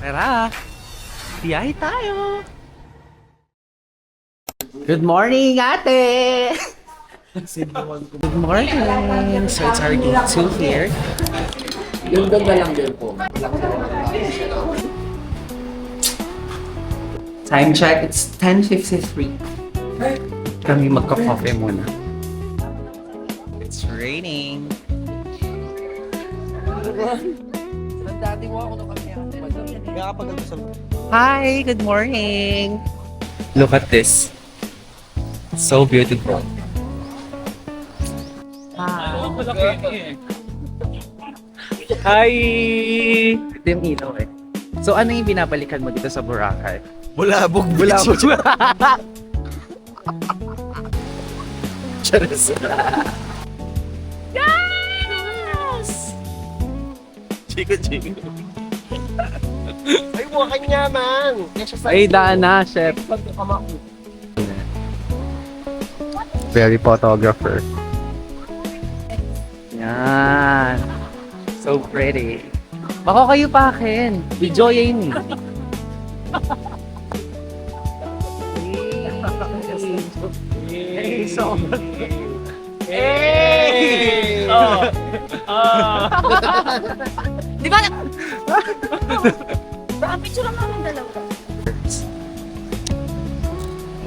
Tara! Biyahe tayo! Good morning, ate! Good morning! So it's our gate 2 here. Yung ganda lang din po. Time check, it's 10:53. Kami magka-coffee muna. It's raining. Dati mo ako nung kami. Hi, good morning. Look at this. So beautiful. Hi! Ito yung ilaw eh. So ano yung binabalikan mo dito sa Boracay? Bulabog. Charis. Chico. Ay, wakan niya man. Ay, daan na, chef. Very photographer. Yan. So pretty. Baka kayo pa akin. Enjoyin. Hey! So, hey! Di ba? Baka picture lang namin dalawa.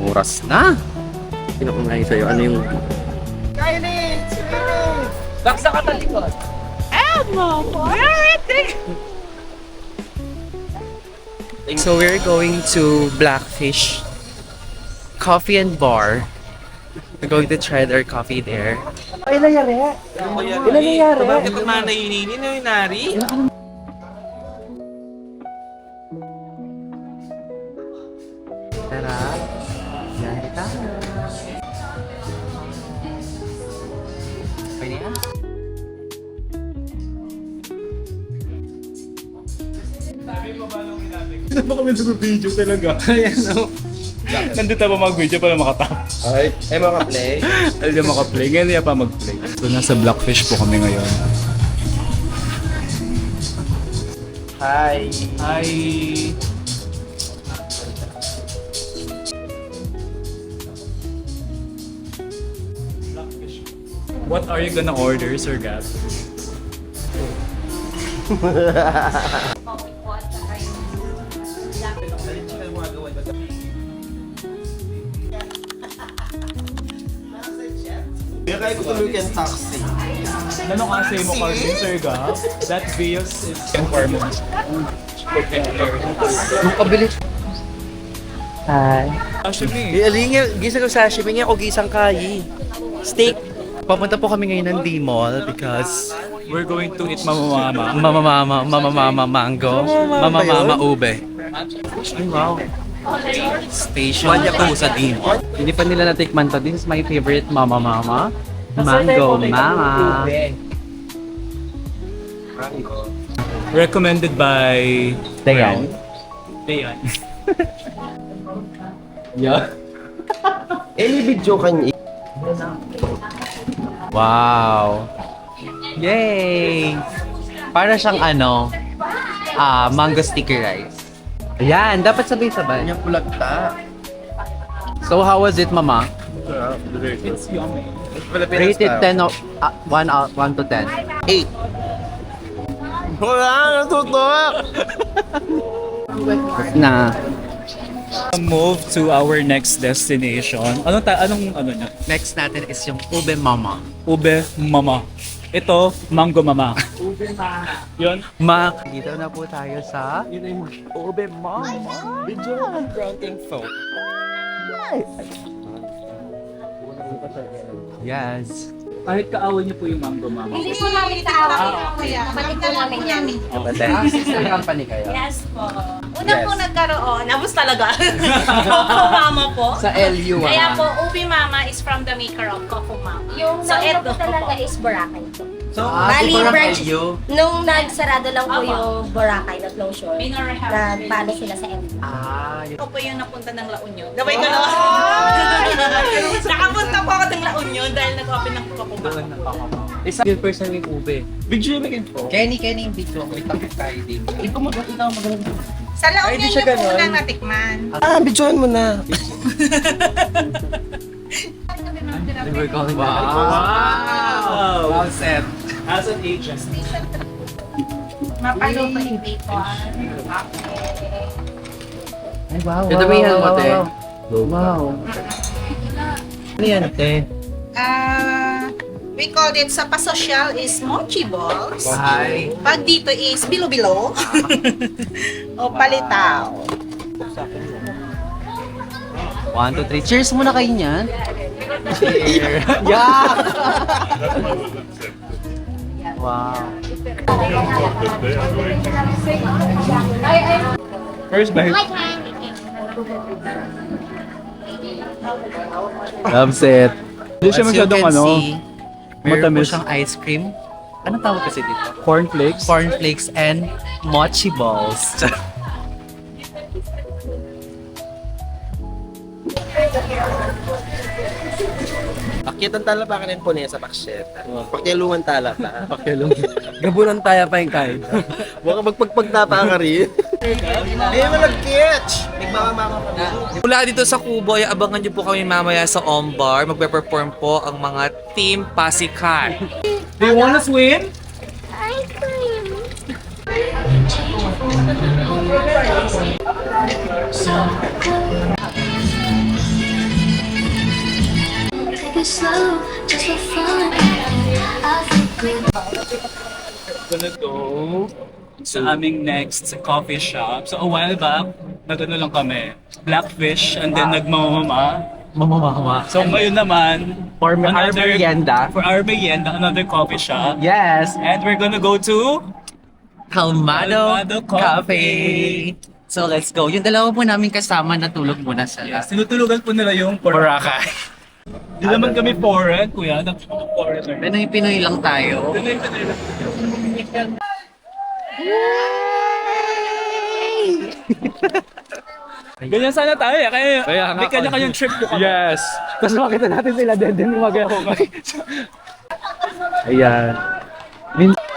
Oras na. Pinakunahin sa'yo, ano yung... Baksa ka talikod. So we're going to Blackfish Coffee and Bar. We're going to try their coffee there. Ay, nangyari? Ilan nangyari? Bakit naman naininin na yung nari? Tara. Yan tayo. Pwede yan? Hindi pa kami nag-video talaga. Ayan o. Nandito pa mag-video para makatap. Ay, makaplay. Alam niya makaplay. Ngayon niya pa mag-play. So nasa Blackfish po kami ngayon. Hi. Hi! What are you gonna order, Sir Gab? Kaya kaya ko tuloy yung taxi. Ano kasi mo, Carmen, Sir Gab? That Vios is informal. Nung kabilis. Hi. Sashimi. Alinga, gisang ko sashimi nga o gisang kayi. Steak. Papunta po kami ngayon ng D-Mall because We're going to eat mamamama. Mama mango, mama ube. Ay, wow. Station 2 sa D-Mall. Hindi pa nila natikman to. This is my favorite mama. Mango mama. Recommended by... Dayan. Dayan. Yeah. Any video kan Wow. Yay! Para siyang mango sticky rice. Ayan, dapat sabay-sabay. Yung kulagta. So how was it, mama? It's yummy. Rated 10 of 1 to 10. 8. Wala, natutok! Na. Move to our next destination. Anong niya? Next natin is yung ube mama. Ube Mama. Ito, Mango Mama. Ube Mama. Yun. Dito na po tayo sa ube mama. Video ang granting phone. Yes. Kahit kaaway niyo po yung Mango Mama. Hindi po namin kaaway. Balik po namin yan. Sister company kayo? Yes po. Una Yes. po nagkaroon, nabos talaga. Coco Mama po. Sa LU Kaya po, Ubi Mama is from the maker of Coco Mama. Yung So, mango eto po talaga po. is Boracay po. So, Bali, parang branch, LU. nung nagsarado lang po Apa. yung Boracay na closure, Minor nagpalo sila sa MD. Yun. Ako po yung napunta ng La Union. Gabay ko na. Nakapunta po ako ng La Union dahil nag-open ng Coco Mama. Isa yung person yung ube. Video yung po. Kenny yung video. May takot tayo din. Ikaw magaling. Sa La Ay, di Union siya yung ganon. unang natikman. Bidyoan mo na. Wow! Well said. As an agent. Mapaluto yung bacon. Ay, wow. Dadamihan mo, te. Wow. Ano yan, te? We called it sa pasosyal is mochi balls. Hi. Pag dito is bilo-bilo. O palitaw. 1, 2, 3. Cheers muna kayo niyan. Cheers. Yeah! Wow. First bite. Loves it. Hindi siya masyadong meron po matamis. siyang ice cream. Anong tawag kasi dito? Cornflakes. Cornflakes and mochi balls. Pakyat ang talapakan ng pune sa paksyet. Pakyalungan talapa. Gabunan tayo pa yung kain. Baka magpagpagtapa ka rin. Eh, malagkits! Nagmamama ka na. Mula dito sa Kubo, ay abangan niyo po kami mamaya sa Ombar. Magpe-perform po ang mga Team Pasikat. Do you want us win? Take it slow, just for fun. I think we Gonna go sa aming next coffee shop. So a while back, nagano lang kami, Blackfish, and then nagmamama. Mamamama. So ngayon naman, For our merienda. for our merienda, another coffee shop. Yes. And we're gonna go to Calmado Calmado Cafe. So let's go. Yung dalawa po namin kasama natulog muna sa tinutulugan po nila yung Boracay. Di naman kami foreign, kuya. Foreigner. Pinoy lang tayo. Ganyan sana tayo eh. Kaya may kanya-kanyang trip po kami. Yes. Tapos makita natin sila din gumagawa. Ayan.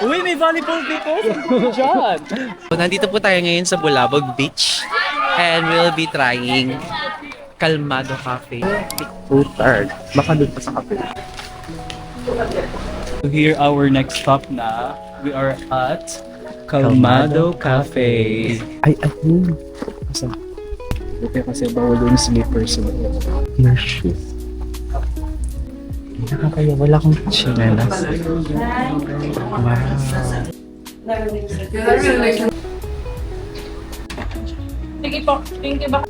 Uy, may volleyball dito. Diyan. So, nandito po tayo ngayon sa Bulabog Beach and we'll be trying Calmado Cafe. Putard. Baka doon pa sa cafe. So here our next stop na. We are at Calmado Cafe. Ay, ayun. Buti kasi bawal yung slippers. Your shoes. Nakakaya, wala akong chinelas. Wow. Sige po, thank you ba?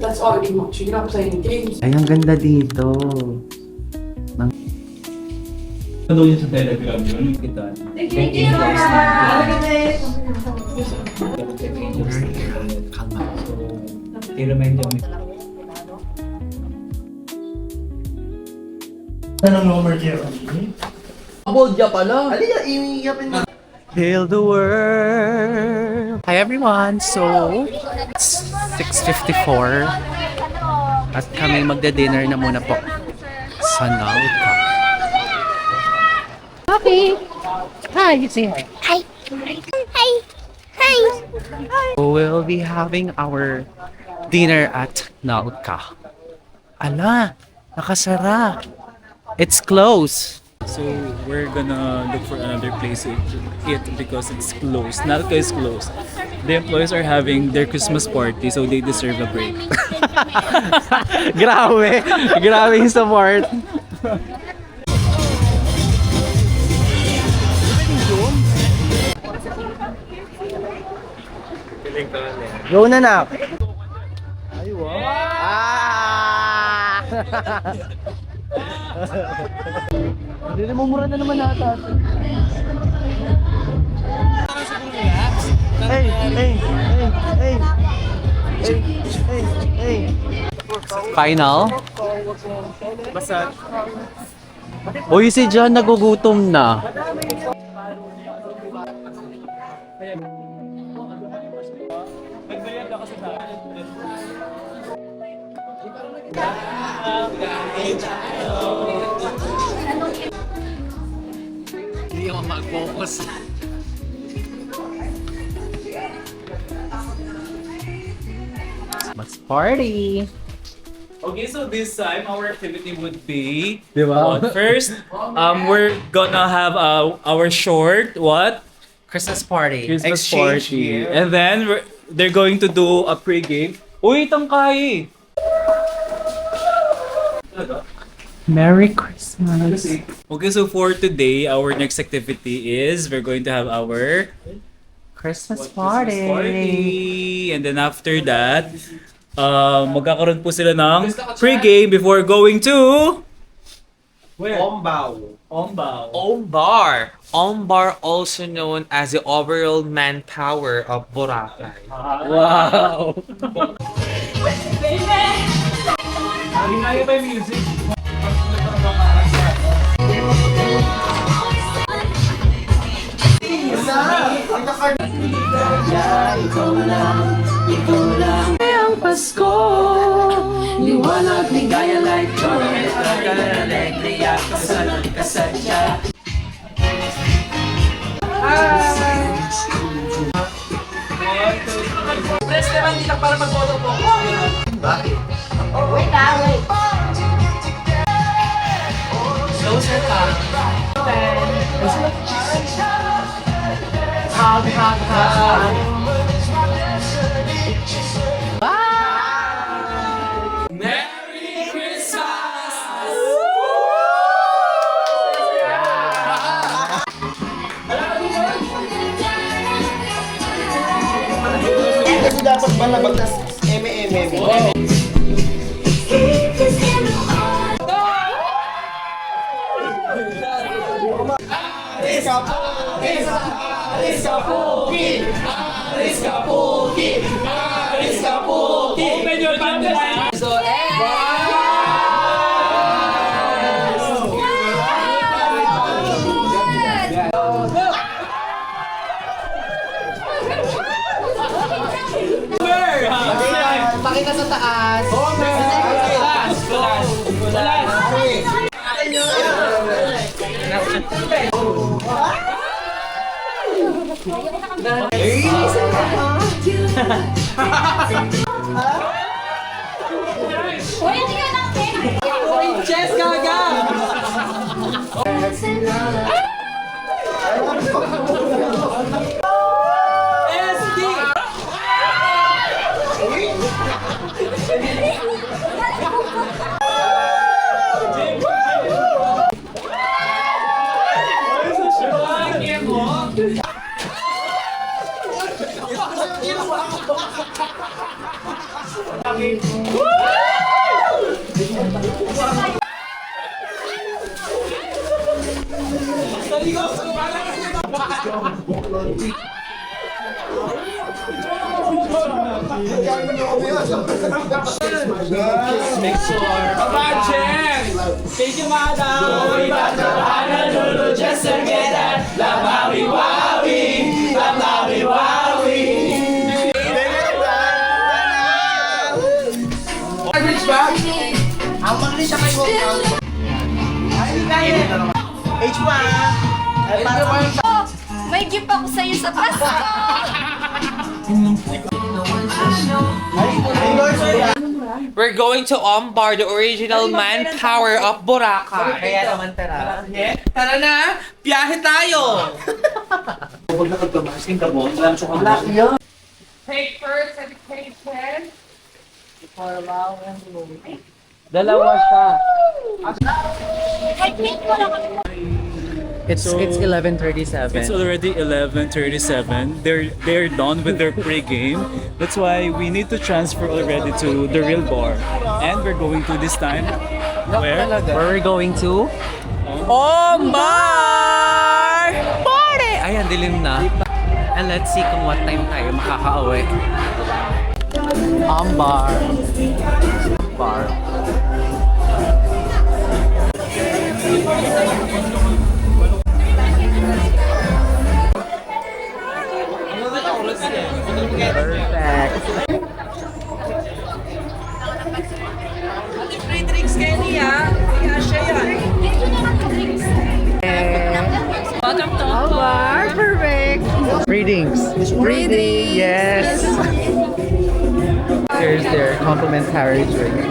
That's already much. You're not playing games. Ay, ang ganda dito. Ano yun sa Telegram yun? Kita. I-remind kami. Hail the world! Hi everyone! So, it's 6:54 at kami magda-dinner na muna po sa Nauta. Okay. Hi, you say hi. Hi. Hi. Hi. We'll be having our dinner at Nauta. Ala, nakasara. It's closed. So we're gonna look for another place to eat because it's closed. Nalca is closed. The employees are having their Christmas party, so they deserve a break. Grabe! Grabe yung support. Go na na. Hindi mo mura na naman ata. Hey, hey, hey, hey. Hey, hey, hey. Final? Basta. Uy, si John nagugutom na. Hindi ako mag-focus. Mas party! Okay, so this time our activity would be, first, we're gonna have our short what? Christmas party. Christmas Exchange party, year. and then they're going to do a pre-game. Uy, tangkay! Merry Christmas. Okay, so for today, our next activity is we're going to have our Christmas Christmas party. And then after that, magkakaroon po sila ng pre-game before going to where? Ombaw. Ombao. Ombar. Ombar, also known as the overall manpower of Boracay. Wow! Hinaya ba yung music? Ang Pasko, liwanag, ligaya, light, joy, alegría, kasadya. Press naman dito para mag-photo po. Closer ka. Hug, hug, hug. Merry Christmas! Kasi dapat balabag tas eme-eme mo. Open your pants! Pakita sa taas. Chess gaga! Thank you, madam! May gift ako sa'yo sa Pasko! We're going to Ombar, the original manpower of Boracay. Kaya naman tara. Tara na! Biyahe tayo! Take first education. Dalawa siya. I think ko lang It's 11:37. It's already 11:37. They're done with their pre-game. That's why we need to transfer already to the real bar. And we're going to this time where? Where we're going to? Ombar! Party! Ayan, dilim na. And let's see kung what time tayo makaka-uwi. Bar. Bar. Perfect. Readings. Reading. Yes. Here's their complimentary drink.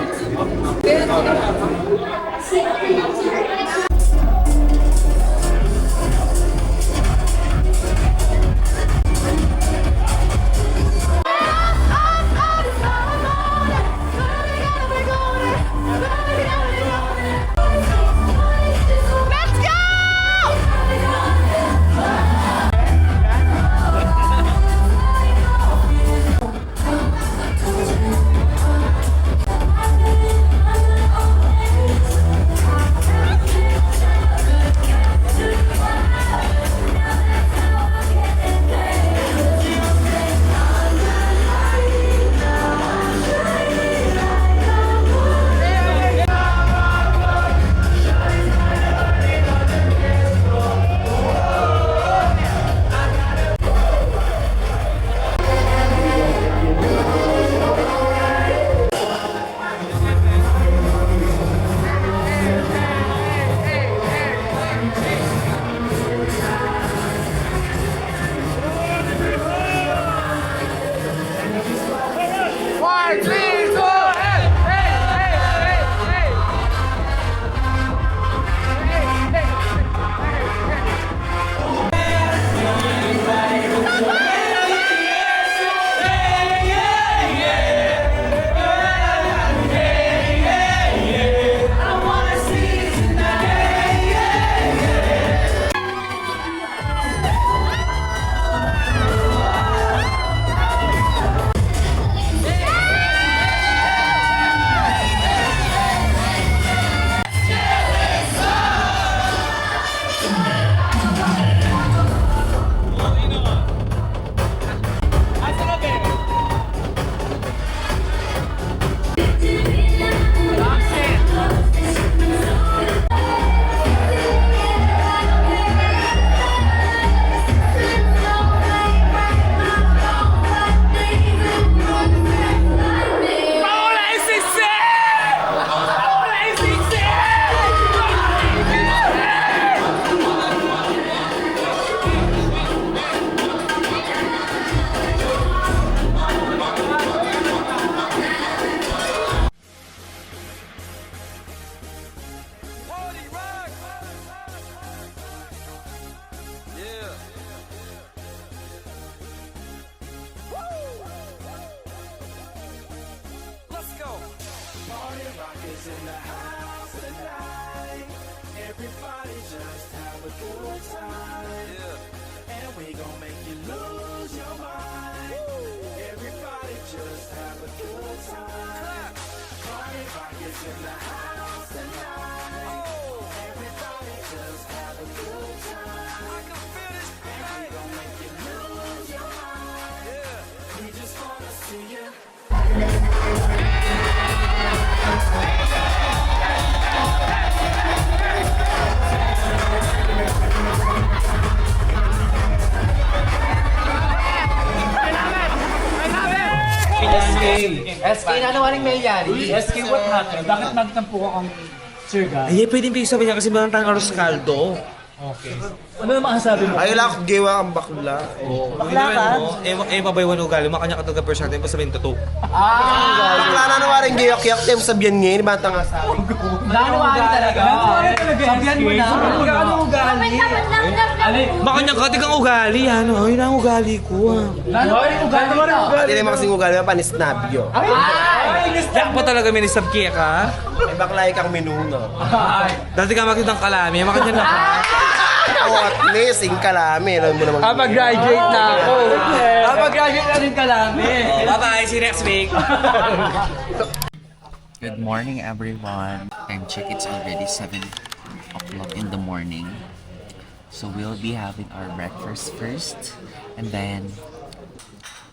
SK na naman yung mayari. SK, what happened? Bakit nagtampo ka kang Sir Guy? Ay, pwedeng sabi niya kasi mga tang aros kaldo. Okay. Ano naman ang sabi mo? Ay, lang ako giwa ang bakla. Bakla ka? Mabaywan ugali. Makanya ka taga person natin. Sabihin totoo. Bakla na naman rin giyak-yak tayo sabihan ngayon. Bata nga sa akin. Nanuwari talaga. Sabihan mo na. Ano ugali? Makanya ka tagang ugali. Ano? Yun ang ugali ko. Nanuwari ugali ka. Hindi naman kasing ugali pa panis nabyo. Yak pa talaga minisab kaya ka? May bakla kang minuno. Dati ka makitang kalami. Makanya na ka. Oh, at least, yung kalami. Alam mo naman. Pag-graduate na ako. Pag-graduate na rin kalami. Bye-bye. See you next week. Good morning, everyone. Time check, it's already 7 o'clock in the morning. So we'll be having our breakfast first. And then,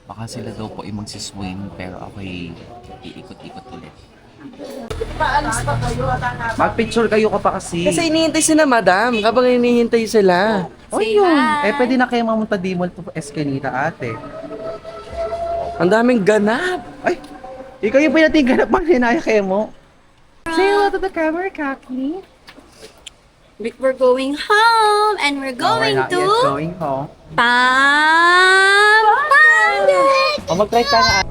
baka sila daw po yung magsiswing, pero ako'y iikot-ikot ulit. Mag-picture kayo ka pa kasi. Kasi hinihintay sila, madam. Kapag hinihintay sila. O yun. Pwede na kayo mamunta di mo to Escanita, ate. Ang daming ganap. Ay, ikaw yung pinatingganap pang hinaya kayo mo. Say hello to the camera, Kaki. We're going home and we're going to going home. Pampanga. O, mag-try ka na.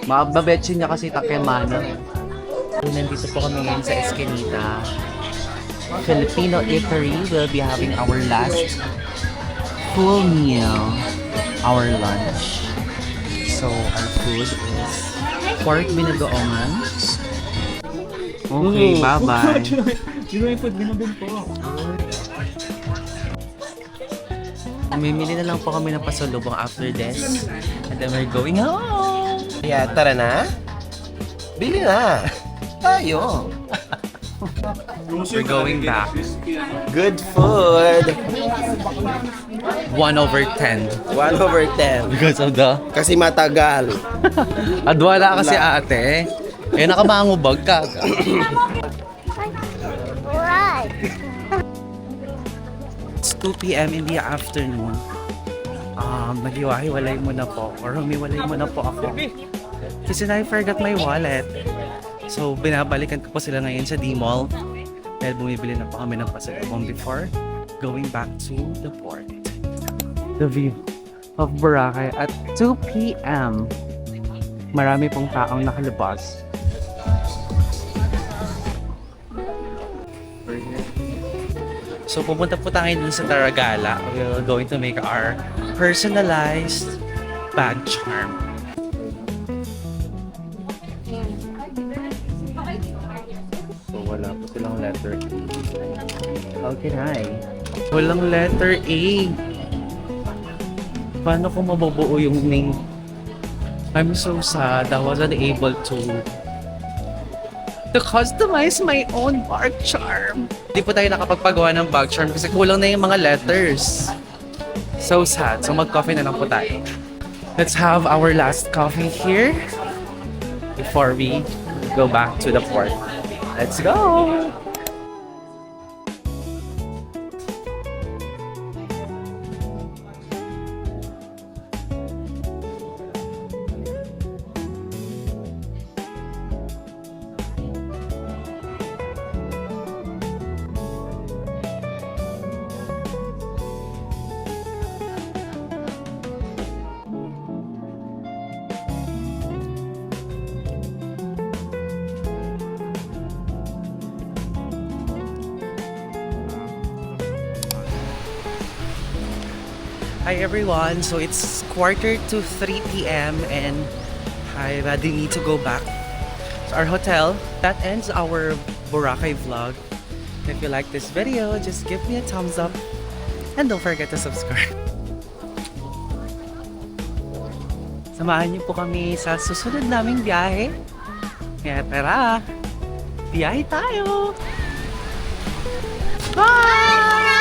Mababetsin niya kasi takemano. Nandito po kami ngayon sa Eskinita. Filipino Eatery will be having our last full meal, our lunch. So, our food is pork binagoongan. Okay, bye-bye. Yung food, binabin po. Mamimili na lang po kami ng pasalubong after this. And then we're going home. Kaya tara na. Bili na. Tayo. We're going back. Good food. 1/10. 1/10. Because of the... Kasi matagal. Adwala kasi ate. Eh, nakamangubag ka. It's 2 p.m. in the afternoon. Maghiwa-hiwalay muna po. Or humiwalay muna po ako. Kasi I forgot my wallet. So, binabalikan ko po sila ngayon sa D-Mall. Dahil bumibili na po kami ng pasalubong before going back to the port. The view of Boracay at 2 p.m. Marami pong taong nakalabas. So, pupunta po tayo dun sa Taragala. We're going to make our personalized bag charm. So, wala po silang letter A. How can I? Walang letter A. Paano ko mabubuo yung name? I'm so sad. I wasn't able to customize my own bag charm. Hindi po tayo nakapagpagawa ng bag charm kasi kulang na yung mga letters. So sad. So mag-coffee na lang po tayo. Let's have our last coffee here before we go back to the port. Let's go! Hi everyone, so it's 2:45 p.m. and I already need to go back to our hotel. That ends our Boracay vlog. If you like this video, just give me a thumbs up and don't forget to subscribe. Samahan niyo po kami sa susunod naming biyahe. Kaya tara, biyahe tayo! Bye!